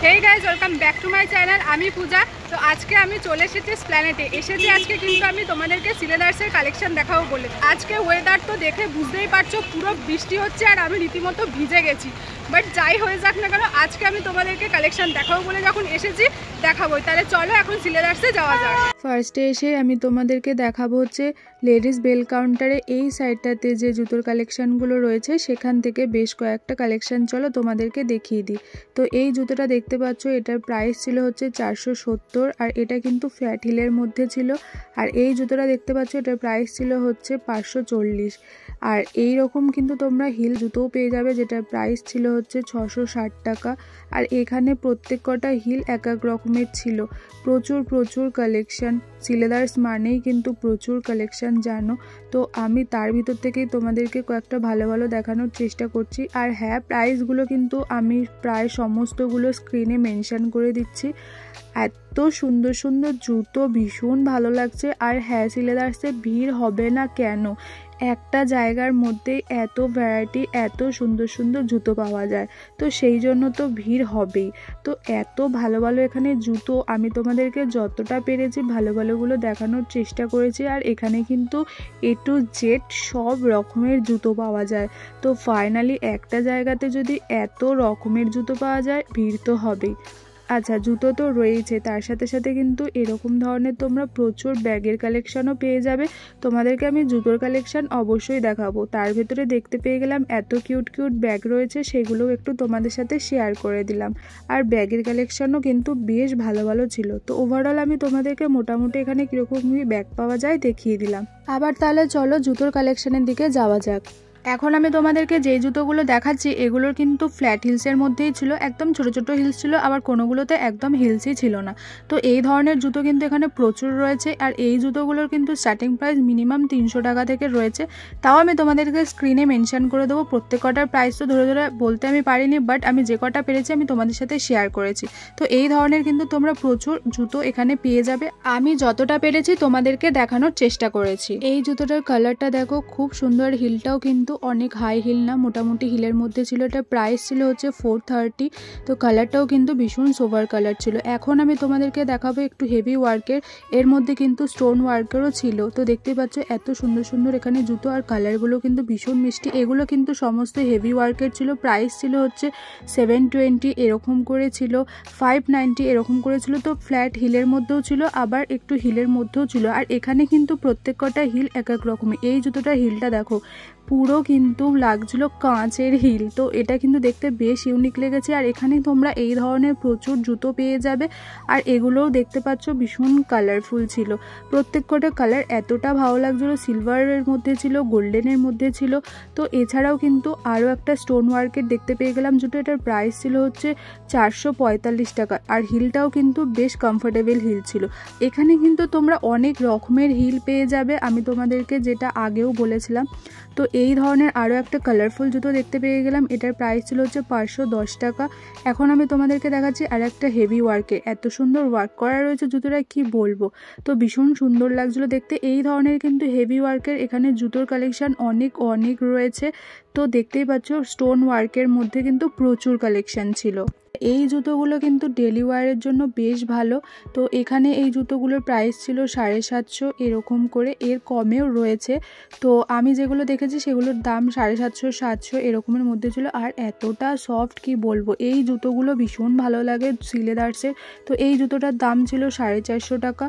Hey guys, welcome back to my channel. আমি পূজা। তো আজকে আমি চলে এসেছি স্প্ল্যানেটে। আজকে কিন্তু আমি তোমাদেরকে সিলেদার্সের কালেকশন দেখাবো বলে। আজকে ওয়েদার তো দেখে বুঝতেই পারছো, পুরো বৃষ্টি হচ্ছে আর আমি রীতিমতো ভিজে গেছি। বাট যাই হয়ে যাক না কেন, আজকে আমি তোমাদেরকে কালেকশন দেখাবো বলে যখন এসেছি দেখাবোই। তাহলে চলো এখন সিলেদার্সে যাওয়া যাক। ফার্স্টে এসে আমি তোমাদেরকে দেখাবো হচ্ছে লেডিস বেল কাউন্টারে এই সাইডটাতে যে জুতোর কালেকশানগুলো রয়েছে সেখান থেকে বেশ কয়েকটা কালেকশান চলো তোমাদেরকে দেখিয়ে দিই। তো এই জুতোটা দেখতে পাচ্ছ, এটার প্রাইস ছিল হচ্ছে 470 আর এটা কিন্তু ফ্ল্যাট হিলের মধ্যে ছিল। আর এই জুতোটা দেখতে পাচ্ছ, এটার প্রাইস ছিল হচ্ছে 540। আর এই রকম কিন্তু তোমরা হিল জুতোও পেয়ে যাবে, যেটার প্রাইস ছিল হচ্ছে 660 টাকা। আর এখানে প্রত্যেক কটা হিল এক এক রকমের ছিল। প্রচুর কালেকশান। সিলেদার্স মানেই কিন্তু প্রচুর কালেকশান, জানো তো। আমি তার ভিতর থেকেই তোমাদেরকে কয়েকটা ভালো ভালো দেখানোর চেষ্টা করছি। আর হ্যাঁ, প্রাইসগুলো কিন্তু আমি প্রায় সমস্তগুলো স্ক্রিনে মেনশন করে দিচ্ছি। এত সুন্দর সুন্দর জুতো, ভীষণ ভালো লাগছে। আর হ্যাঁ, সিলেদার্সে ভিড় হবে না কেন? একটা জায়গার মধ্যে এত ভ্যারাইটি, এত সুন্দর সুন্দর জুতো পাওয়া যায়, তো সেই জন্য তো ভিড় হবেই। তো এত ভালো ভালো এখানে জুতো, আমি তোমাদেরকে যতটা পেরেছি ভালো ভালোগুলো দেখানোর চেষ্টা করেছি। আর এখানে কিন্তু A to Z সব রকমের জুতো পাওয়া যায়। তো ফাইনালি একটা জায়গাতে যদি এত রকমের জুতো পাওয়া যায়, ভিড় তো হবেই। আচ্ছা, জুতো তো রয়েছে, তার সাথে সাথে কিন্তু এরকম ধরনের তোমরা প্রচুর ব্যাগের কালেকশানও পেয়ে যাবে। তোমাদেরকে আমি জুতোর কালেকশান অবশ্যই দেখাবো। তার ভেতরে দেখতে পেয়ে গেলাম এত কিউট ব্যাগ রয়েছে, সেগুলোও একটু তোমাদের সাথে শেয়ার করে দিলাম। আর ব্যাগের কালেকশানও কিন্তু বেশ ভালো ভালো ছিল। তো ওভারঅল আমি তোমাদেরকে মোটামুটি এখানে কীরকম ব্যাগ পাওয়া যায় দেখিয়ে দিলাম। আবার তাহলে চলো জুতোর কালেকশানের দিকে যাওয়া যাক। এখন আমি তোমাদেরকে যে জুতোগুলো দেখাচ্ছি এগুলোর কিন্তু ফ্ল্যাট হিলসের মধ্যেই ছিল, একদম ছোট হিলস ছিল, আবার কোনোগুলোতে একদম হিলসই ছিল না। তো এই ধরনের জুতো কিন্তু এখানে প্রচুর রয়েছে। আর এই জুতোগুলোর কিন্তু স্টার্টিং প্রাইস মিনিমাম 300 টাকা থেকে রয়েছে। তাও আমি তোমাদেরকে স্ক্রিনে মেনশন করে দেবো। প্রত্যেক কটার প্রাইস তো ধরে বলতে আমি পারিনি, বাট আমি যে কটা পেরেছি আমি তোমাদের সাথে শেয়ার করেছি। তো এই ধরনের কিন্তু তোমরা প্রচুর জুতো এখানে পেয়ে যাবে। আমি যতটা পেরেছি তোমাদেরকে দেখানোর চেষ্টা করেছি। এই জুতোটার কালারটা দেখো, খুব সুন্দর। হিলটাও কিন্তু অনেক হাই হিল না, মোটামুটি হিলের মধ্যে ছিল। এটা প্রাইস ছিল হচ্ছে 430। তো কালারটাও কিন্তু ভীষণ সোভার কালার ছিল। এখন আমি তোমাদেরকে দেখাবো একটু হেভি ওয়ার্কের, এর মধ্যে কিন্তু স্টোন ওয়ার্কেরও ছিল। তো দেখতে পাচ্ছ এত সুন্দর সুন্দর এখানে জুতো, আর কালারগুলো কিন্তু ভীষণ মিষ্টি। এগুলো কিন্তু সমস্ত হেভি ওয়ার্কের ছিল। প্রাইস ছিল হচ্ছে 720 এরকম করে ছিল, 590 এরকম করে ছিল। তো ফ্ল্যাট হিলের মধ্যেও ছিল, আবার একটু হিলের মধ্যেও ছিল। আর এখানে কিন্তু প্রত্যেক কটা হিল এক এক রকমের। এই জুতোটার হিলটা দেখো, পুরো কিন্তু লাগছিল কাঁচের হিল। তো এটা কিন্তু দেখতে বেশ ইউনিক লেগেছে। আর এখানে তোমরা এই ধরনের প্রচুর জুতো পেয়ে যাবে। আর এগুলোও দেখতে পাচ্ছ ভীষণ কালারফুল ছিল। প্রত্যেক কটা কালার এতটা ভালো লাগছিলো। সিলভারের মধ্যে ছিল, গোল্ডেনের মধ্যে ছিল। তো এছাড়াও কিন্তু আরও একটা স্টোন ওয়ার্কের দেখতে পেয়ে গেলাম জুতো। এটার প্রাইস ছিল হচ্ছে 445 টাকা। আর হিলটাও কিন্তু বেশ কমফোর্টেবল হিল ছিল। এখানে কিন্তু তোমরা অনেক রকমের হিল পেয়ে যাবে, আমি তোমাদেরকে যেটা আগেও বলেছিলাম। তো এই ধরনের আরও একটা কালারফুল জুতো দেখতে পেয়ে গেলাম। এটার প্রাইস ছিল হচ্ছে 510 টাকা। এখন আমি তোমাদেরকে দেখাচ্ছি আর একটা হেভি ওয়ার্কের। এত সুন্দর ওয়ার্ক করা রয়েছে জুতোটা, কি বলবো। তো ভীষণ সুন্দর লাগছিলো দেখতে। এই ধরনের কিন্তু হেভি ওয়ার্কের এখানে জুতোর কালেকশান অনেক রয়েছে। তো দেখতেই পাচ্ছ স্টোন ওয়ার্কের মধ্যে কিন্তু প্রচুর কালেকশান ছিল। এই জুতোগুলো কিন্তু ডেলি ওয়ারের জন্য বেশ ভালো। তো এখানে এই জুতোগুলোর প্রাইস ছিল 750 এরকম করে, এর কমেও রয়েছে। তো আমি যেগুলো দেখেছি সেগুলোর দাম 750, 700 এরকমের মধ্যে ছিল। আর এতটা সফট, কি বলবো। এই জুতোগুলো ভীষণ ভালো লাগে সিলেদার্সের। তো এই জুতোটার দাম ছিল 450 টাকা।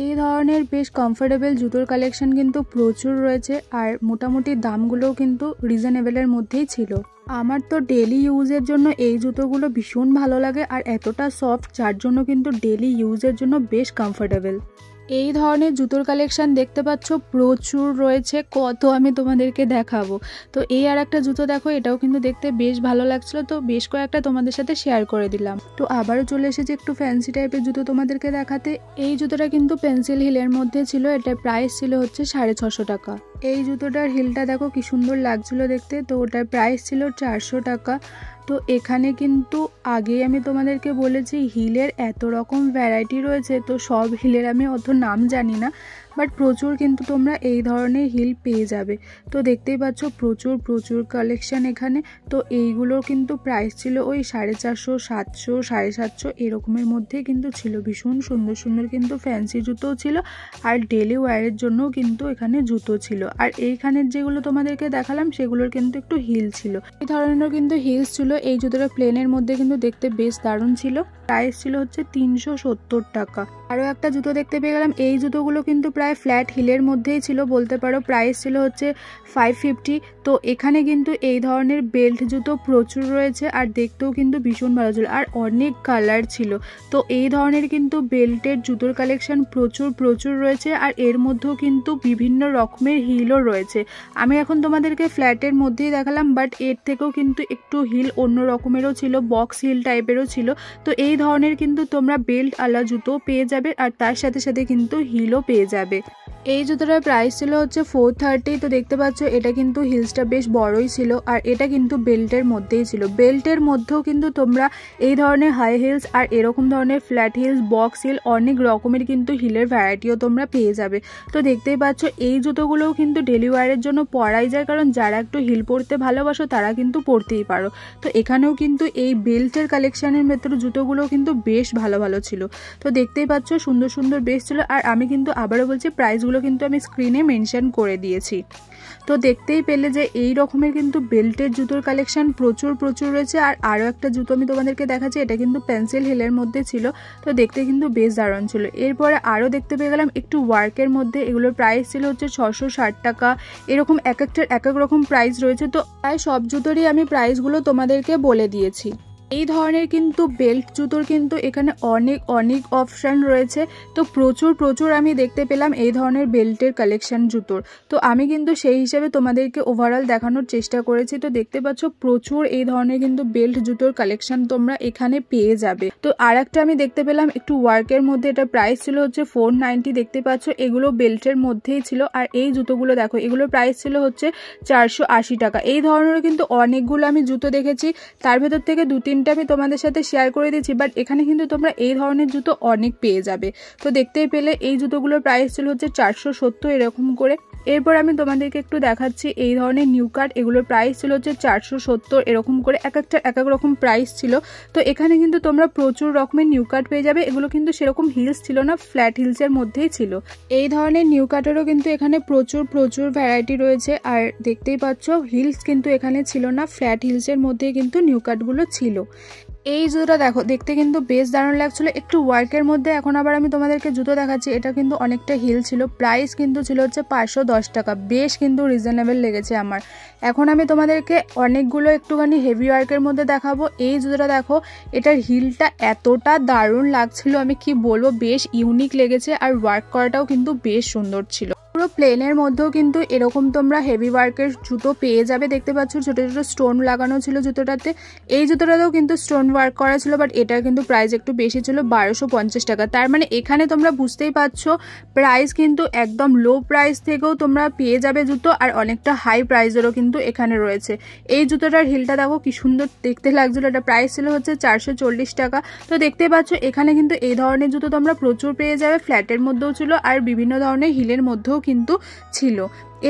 এই ধরনের বেশ কমফোর্টেবল জুতোর কালেকশন কিন্তু প্রচুর রয়েছে। আর মোটামুটি দামগুলোও কিন্তু রিজনেবলের মধ্যেই ছিল। আমার তো ডেলি ইউজের জন্য এই জুতোগুলো ভীষণ ভালো লাগে। আর এতটা সফট, যার জন্য কিন্তু ডেলি ইউজের জন্য বেশ কমফোর্টেবল। এই ধরনের জুতোর কালেকশান দেখতে পাচ্ছ প্রচুর রয়েছে, কত আমি তোমাদেরকে দেখাবো। তো এই আর একটা জুতো দেখো, এটাও কিন্তু দেখতে বেশ ভালো লাগছিল। তো বেশ কয়েকটা তোমাদের সাথে শেয়ার করে দিলাম। তো আবারও চলে এসেছি একটু ফ্যান্সি টাইপের জুতো তোমাদেরকে দেখাতে। এই জুতোটা কিন্তু পেন্সিল হিলের মধ্যে ছিল। এটার প্রাইস ছিল হচ্ছে 650 টাকা। এই জুতোটার হিলটা দেখো কি সুন্দর লাগছিল দেখতে। তো ওটার প্রাইস ছিল 400 টাকা। তো এখানে কিন্তু আগেই আমি তোমাদেরকে বলেছি হিলের এত রকম ভ্যারাইটি রয়েছে। তো সব হিলের আমি অত নাম জানি না, বাট প্রচুর কিন্তু তোমরা এই ধরনের হিল পেয়ে যাবে। তো দেখতেই পাচ্ছ প্রচুর প্রচুর কালেকশান এখানে। তো এইগুলোর কিন্তু প্রাইস ছিল ওই 450, 700, 750 এরকমের মধ্যে কিন্তু ছিল। ভীষণ সুন্দর সুন্দর কিন্তু ফ্যান্সি জুতোও ছিল আর ডেলি ওয়্যারের জন্যও কিন্তু এখানে জুতো ছিল। আর এইখানের যেগুলো তোমাদেরকে দেখালাম সেগুলোর কিন্তু একটু হিল ছিল, এই ধরনের কিন্তু হিলস ছিল। এই জুতোটা প্লেনের মধ্যে কিন্তু দেখতে বেশ দারুণ ছিল। প্রাইস ছিল হচ্ছে 370 টাকা। আরও একটা জুতো দেখতে পেয়ে গেলাম। এই জুতোগুলো কিন্তু প্রায় ফ্ল্যাট হিলের মধ্যেই ছিল বলতে পারো। প্রাইস ছিল হচ্ছে 550। তো এখানে কিন্তু এই ধরনের বেল্ট জুতো প্রচুর রয়েছে আর দেখতেও কিন্তু ভীষণ ভালো ছিল আর অনেক কালার ছিল। তো এই ধরনের কিন্তু বেল্টের জুতোর কালেকশন প্রচুর প্রচুর রয়েছে আর এর মধ্যেও কিন্তু বিভিন্ন রকমের হিলও রয়েছে। আমি এখন তোমাদেরকে ফ্ল্যাটের মধ্যেই দেখালাম, বাট এর থেকেও কিন্তু একটু হিল অন্য রকমেরও ছিল, বক্স হিল টাইপেরও ছিল। তো এই ধরনের কিন্তু তোমরা বেল্ট আলা জুতো পেয়ে যাবে আর তার সাথে সাথে কিন্তু হিলও পেয়ে যাবে। এই জুতোটার প্রাইস ছিল হচ্ছে 430। তো দেখতে পাচ্ছ এটা কিন্তু হিলসটা বেশ বড়ই ছিল আর এটা কিন্তু বেল্টের মধ্যেই ছিল। বেল্টের মধ্যেও কিন্তু তোমরা এই ধরনের হাই হিলস আর এরকম ধরনের ফ্ল্যাট হিলস, বক্স হিল অনেক রকমের কিন্তু হিলের ভ্যারাইটিও তোমরা পেয়ে যাবে। তো দেখতেই পাচ্ছ এই জুতোগুলোও কিন্তু ডেলি ওয়্যারের জন্য পরাই যায়, কারণ যারা একটু হিল পরতে ভালোবাসো তারা কিন্তু পরতেই পারো। তো এখানেও কিন্তু এই বেল্টের কালেকশানের ভেতরে জুতোগুলো কিন্তু বেশ ভালো ভালো ছিল। তো দেখতেই পাচ্ছ সুন্দর সুন্দর বেশ ছিল। আর আমি কিন্তু আবারও বলছি প্রাইসগুলো কিন্তু আমি স্ক্রিনে মেনশন করে দিয়েছি। তো দেখতেই পেলে যে এই রকমের কিন্তু বেল্টের জুতোর কালেকশন প্রচুর প্রচুর রয়েছে। আর আরও একটা জুতো আমি তোমাদেরকে দেখাচ্ছি, এটা কিন্তু পেন্সিল হিলের মধ্যে ছিল। তো দেখতে কিন্তু বেশ দারুণ ছিল। এরপরে আরও দেখতে পেয়ে গেলাম একটু ওয়ার্কের মধ্যে। এগুলোর প্রাইস ছিল হচ্ছে 660 টাকা। এরকম এক একটার এক এক রকম প্রাইস রয়েছে। তো প্রায় সব জুতোরই আমি প্রাইসগুলো তোমাদেরকে বলে দিয়েছি। এই ধরনের কিন্তু বেল্ট জুতোর কিন্তু এখানে অনেক অনেক অপশান রয়েছে। তো প্রচুর প্রচুর আমি দেখতে পেলাম এই ধরনের বেল্টের কালেকশান জুতোর। তো আমি কিন্তু সেই হিসেবে তোমাদেরকে ওভারঅল দেখানোর চেষ্টা করেছি। তো দেখতে পাচ্ছ প্রচুর এই ধরনের কিন্তু বেল্ট জুতোর কালেকশান তোমরা এখানে পেয়ে যাবে। তো আর একটা আমি দেখতে পেলাম একটু ওয়ার্কের মধ্যে, এটা প্রাইস ছিল হচ্ছে 490। দেখতে পাচ্ছ এগুলো বেল্টের মধ্যেই ছিল। আর এই জুতোগুলো দেখো, এগুলোর প্রাইস ছিল হচ্ছে 480 টাকা। এই ধরনের কিন্তু অনেকগুলো আমি জুতো দেখেছি, তার ভেতর থেকে 2-3টা আমি তোমাদের সাথে শেয়ার করে দিচ্ছি। বাট এখানে কিন্তু তোমরা এই ধরনের জুতো অনেক পেয়ে যাবে। তো দেখতেই পেলে এই জুতোগুলোর প্রাইস ছিল হচ্ছে 470 এরকম করে। এরপর আমি তোমাদেরকে একটু দেখাচ্ছি এই ধরনের নিউ কাট। এগুলোর প্রাইস ছিল হচ্ছে 470 এরকম করে। এক একটা এক এক রকম প্রাইস ছিল। তো এখানে কিন্তু তোমরা প্রচুর রকমের নিউ কাট পেয়ে যাবে। এগুলো কিন্তু সেরকম হিলস ছিল না, ফ্ল্যাট হিলসের মধ্যেই ছিল। এই ধরনের নিউ কাটেরও কিন্তু এখানে প্রচুর প্রচুর ভ্যারাইটি রয়েছে। আর দেখতেই পাচ্ছ হিলস কিন্তু এখানে ছিল না, ফ্ল্যাট হিলসের মধ্যেই কিন্তু নিউ কাটগুলো ছিল। এই জুতোটা দেখো, দেখতে কিন্তু বেশ দারুণ লাগছিল, একটু ওয়ার্কের মধ্যে। এখন আবার আমি তোমাদেরকে জুতো দেখাচ্ছি, এটা কিন্তু অনেকটা হিল ছিল। প্রাইস কিন্তু ছিল হচ্ছে 510 টাকা। বেশ কিন্তু রিজনেবল লেগেছে আমার। এখন আমি তোমাদেরকে অনেকগুলো একটুখানি হেভি ওয়ার্কের মধ্যে দেখাবো। এই জুতোটা দেখো, এটার হিলটা এতটা দারুণ লাগছিল, আমি কি বলবো, বেশ ইউনিক লেগেছে। আর ওয়ার্ক করাটাও কিন্তু বেশ সুন্দর ছিল। পুরো প্লেনের মধ্যেও কিন্তু এরকম তোমরা হেভি ওয়ার্কের জুতো পেয়ে যাবে। দেখতে পাচ্ছ ছোট ছোট স্টোন লাগানো ছিল জুতোটাতে। এই জুতোটাতেও কিন্তু স্টোন ওয়ার্ক করা ছিল, বাট এটার কিন্তু প্রাইস একটু বেশি ছিল, 1250 টাকা। তার মানে এখানে তোমরা বুঝতেই পারছো প্রাইস কিন্তু একদম লো প্রাইস থেকেও তোমরা পেয়ে যাবে জুতো, আর অনেকটা হাই প্রাইসেরও কিন্তু এখানে রয়েছে। এই জুতোটার হিলটা দেখো কি সুন্দর দেখতে লাগছিল। এটা প্রাইস ছিল হচ্ছে 440 টাকা। তো দেখতে পাচ্ছ এখানে কিন্তু এই ধরনের জুতো তোমরা প্রচুর পেয়ে যাবে। ফ্ল্যাটের মধ্যেও ছিল আর বিভিন্ন ধরনের হিলের মধ্যেও কিন্তু ছিল।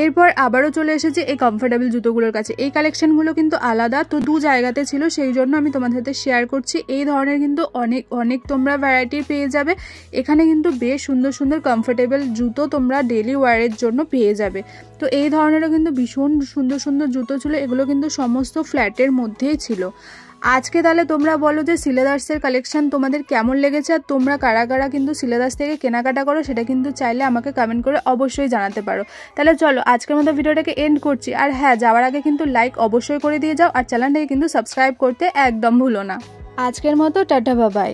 এরপর আবারও চলে এসেছে এই কমফোর্টেবল জুতোগুলোর কাছে। এই কালেকশনগুলো কিন্তু আলাদা, তো দু জায়গাতে ছিল, সেই জন্য আমি তোমাদের সাথে শেয়ার করছি। এই ধরনের কিন্তু অনেক অনেক তোমরা ভ্যারাইটি পেয়ে যাবে। এখানে কিন্তু বেশ সুন্দর সুন্দর কমফোর্টেবল জুতো তোমরা ডেলি ওয়্যারের জন্য পেয়ে যাবে। তো এই ধরনেরও কিন্তু ভীষণ সুন্দর সুন্দর জুতো ছিল। এগুলো কিন্তু সমস্ত ফ্ল্যাটের মধ্যেই ছিল। আজকে তাহলে তোমরা বলো যে সিলেদার্সের কালেকশন তোমাদের কেমন লেগেছে, আর তোমরা কারা কারা কিন্তু সিলেদার্স থেকে কেনাকাটা করো সেটা কিন্তু চাইলে আমাকে কমেন্ট করে অবশ্যই জানাতে পারো। তাহলে চলো আজকের মতো ভিডিওটাকে এন্ড করছি। আর হ্যাঁ, যাওয়ার আগে কিন্তু লাইক অবশ্যই করে দিয়ে যাও, আর চ্যানেলটাকে কিন্তু সাবস্ক্রাইব করতে একদম ভুলো না। আজকের মতো টাটা বাবাই।